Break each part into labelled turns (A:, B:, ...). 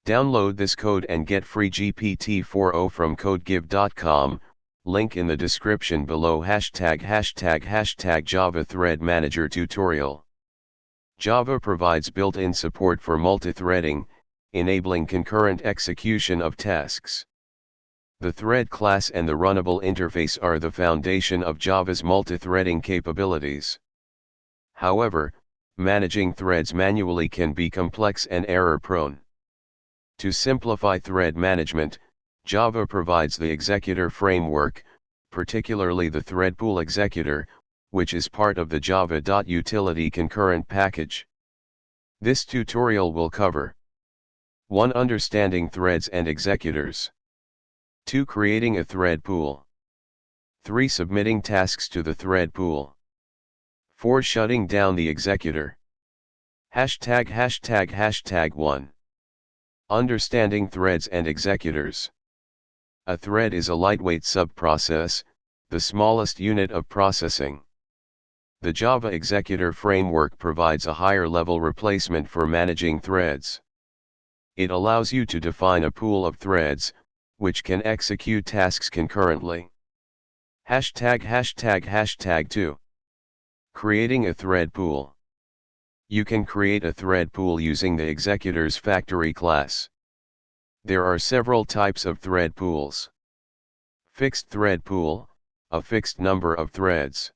A: Download this code and get free GPT-4o from codegive.com, link in the description below. ## Java Thread Manager Tutorial. Java provides built-in support for multithreading, enabling concurrent execution of tasks. The thread class and the runnable interface are the foundation of Java's multithreading capabilities. However, managing threads manually can be complex and error-prone. To simplify thread management, Java provides the executor framework, particularly the threadpoolexecutor, which is part of the java.util.concurrent package. This tutorial will cover 1. Understanding threads and executors. 2. Creating a thread pool. 3. Submitting tasks to the thread pool. 4. Shutting down the executor. ###1. Understanding threads and executors. A thread is a lightweight subprocess, the smallest unit of processing. The Java executor framework provides a higher-level replacement for managing threads. It allows you to define a pool of threads, which can execute tasks concurrently. ###2. Creating a thread pool. You can create a thread pool using the executor's factory class. There are several types of thread pools. Fixed thread pool, a fixed number of threads.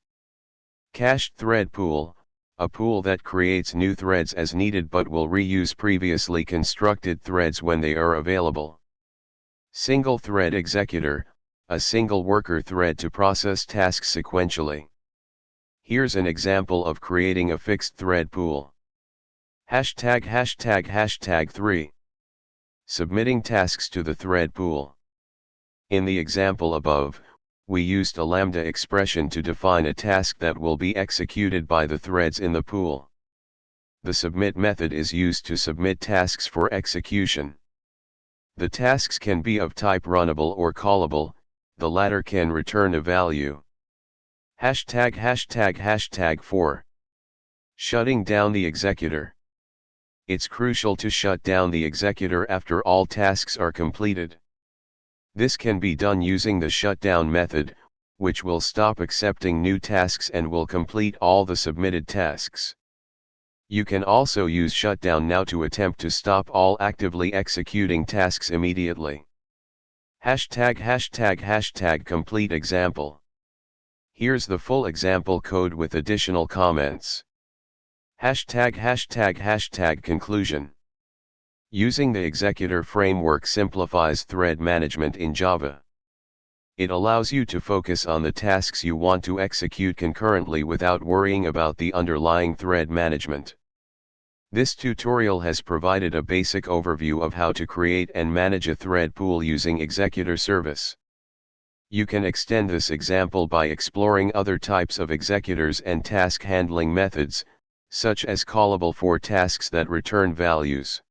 A: Cached thread pool, a pool that creates new threads as needed but will reuse previously constructed threads when they are available. Single thread executor, a single worker thread to process tasks sequentially. Here's an example of creating a fixed thread pool. ###3. Submitting tasks to the thread pool. In the example above, we used a lambda expression to define a task that will be executed by the threads in the pool. The submit method is used to submit tasks for execution. The tasks can be of type runnable or callable, the latter can return a value. ###4. Shutting down the executor. It's crucial to shut down the executor after all tasks are completed. This can be done using the shutdown method, which will stop accepting new tasks and will complete all the submitted tasks. You can also use shutdown now to attempt to stop all actively executing tasks immediately. ###complete example. Here's the full example code with additional comments. ###conclusion. Using the executor framework simplifies thread management in Java. It allows you to focus on the tasks you want to execute concurrently without worrying about the underlying thread management. This tutorial has provided a basic overview of how to create and manage a thread pool using executor service. You can extend this example by exploring other types of executors and task handling methods, such as callable for tasks that return values.